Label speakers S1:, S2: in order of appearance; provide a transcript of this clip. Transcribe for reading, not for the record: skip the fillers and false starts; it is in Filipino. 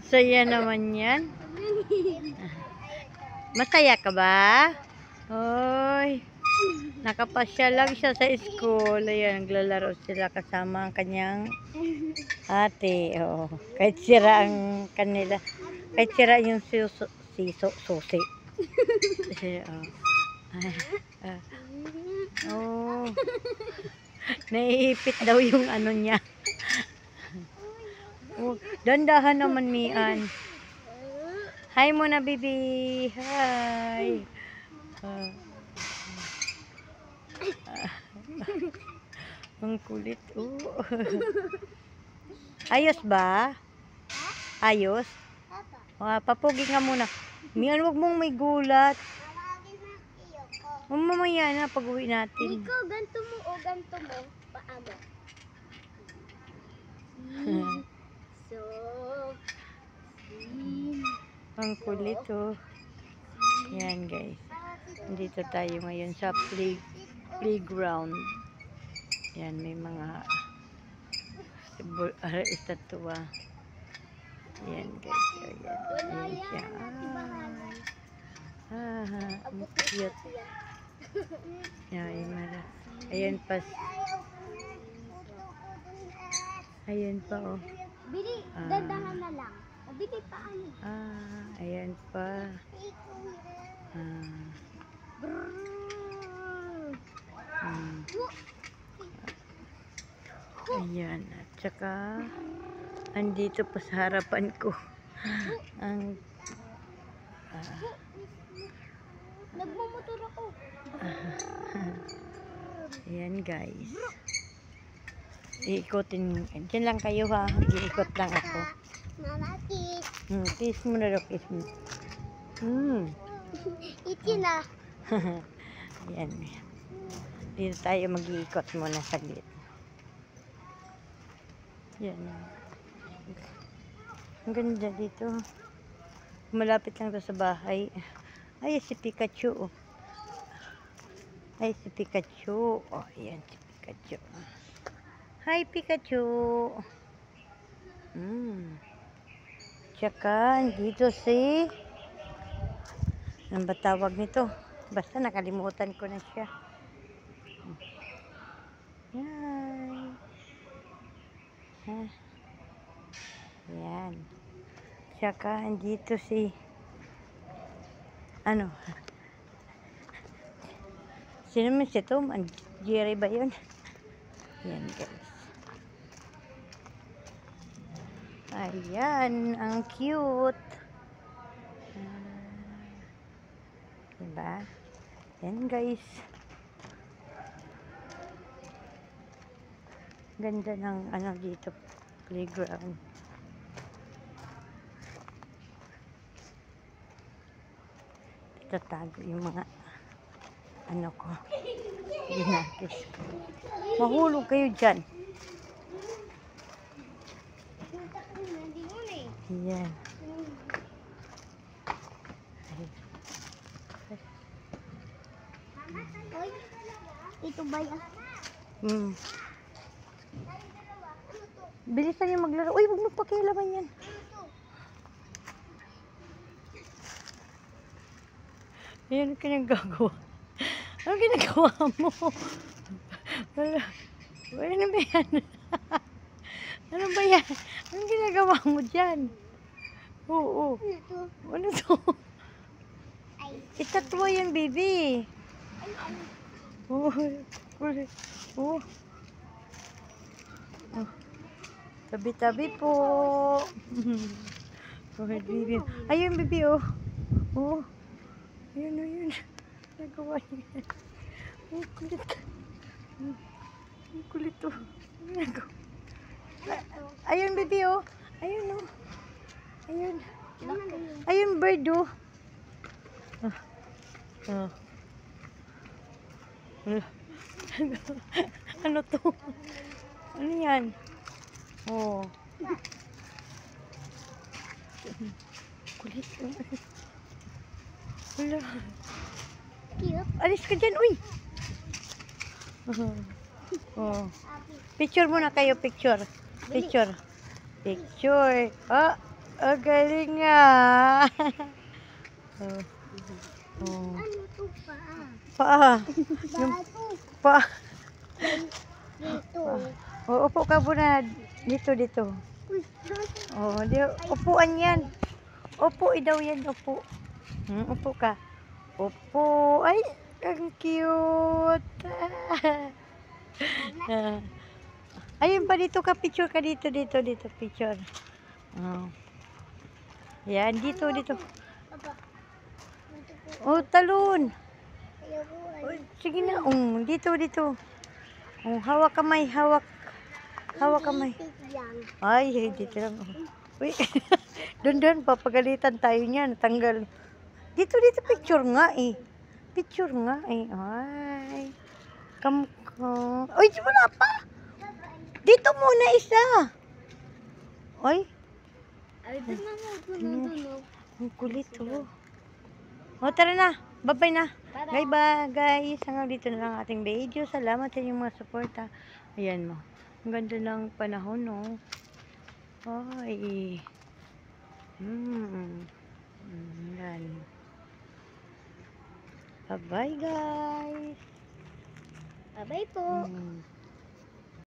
S1: Saya naman yan. Masaya ka ba? Hoy, nakapasya lang siya sa school. Ayan, naglalaro sila kasama ang kanyang ate. Oo. Kahit sira ang kanila. Kahit sira yung susi. Oh. Naiipit daw yung ano niya. Oh, dandahan naman Mian. Hi muna, baby. Hi. Ang kulit. Oh. Ayos ba? Ayos? Papugi nga muna. Mian, wag mong may gulat. Mamaya na pag-uwi natin.
S2: Ikaw, ganto mo o ganto mo. Paamo. So,
S1: ang kulit oh. Yan guys. Dito tayo ngayon sa playground. Yan, may mga estatwa. Yan guys. Ayan siya. Ang cute. Ayan pa. Ayan pa oh.
S2: Bili, dandahan na lang. Bili pa ano.
S1: Ayan pa. Ayan. At saka, andito pa sa harapan ko. Ang
S2: nagmumotor ako.
S1: ayan guys. Iikotin. Diyan lang kayo ha. Iikot lang ako.
S2: Mama, kiss.
S1: Kiss mo na daw. Kiss mo.
S2: Iti na.
S1: Ayan. Dito tayo mag-iikot muna saglit. Yan. Ang ganda dito. Malapit lang to sa bahay. Ay, si Pikachu. Ay, si Pikachu. Oh, ayan si Pikachu. Hi, Pikachu. Tsaka, dito si... Ano ba tawag nito? Basta nakalimutan ko na siya. Yan. Yan. Tsaka, dito si... Ano? Sino man si Tom? Jerry ba yun? Yan guys. Ayan, ang cute. Diba? Yan guys. Ganda ng ano dito, playground. Tatago yung mga ano ko. Ginakis ko. Mahulog kayo dyan. Ayan.
S2: Ito ba yan?
S1: Bilisan yung maglaro. Uy, huwag mo pakialaman yan. Ayan, ano ginagawa? Ano ginagawa mo? Wala. Ano ba yan? Ano ba yan? Anong ginagawa mo dyan? Oo. Ano to? Itatwa yan, baby. Oh. Tabi-tabi po. Ayun, baby, oh. Oh. Ayun. Nagawa niya. Oh, kulit ka. Ang kulit to. Ayun, baby, oh. Ayun, oh. Ayun. Ayun, bird, oh. Ano to? Ano yan? Oh. Kulit. Wala.
S2: Cute.
S1: Alis ka dyan, uy. Oh. Picture muna kayo, picture. Picture. Oh. Oh, galing nga. Oh. Oh.
S2: Ano to pa?
S1: Pa. Yung
S2: Bato.
S1: pa.
S2: Dito.
S1: Oh, upo ka muna. Dito, dito.
S2: Uy, bato.
S1: Oh, di, upuan yan. Upo, daw yan, upo. Upo ka. Upo. Ay, ang cute. Ah. Ayun pa, dito ka, picture ka dito, dito, picture. Oh. Yan, dito.
S2: Aba. Dito po.
S1: Oh, talon.
S2: Ayaw ko.
S1: Oh, sige na. Dito. Oh, hawak kamay, hawak. Hawak kamay.
S2: Yan.
S1: Ay, dito lang. Uy, doon, papagalitan tayo niyan. Tanggal. Dito, picture nga eh. Picture nga eh. Ay. Kamukha. Uy, wala pa. Dito muna isa. Ay,
S2: Ay, doon na mo. Dunog.
S1: ang kulit oh. O, tara na. Bye-bye na. Bye-bye guys. Hanggang dito na lang ating video. Salamat sa inyong mga suporta. Ayan mo. Ang ganda ng panahon no. Ay. Yan. Bye-bye guys.
S2: Bye-bye po.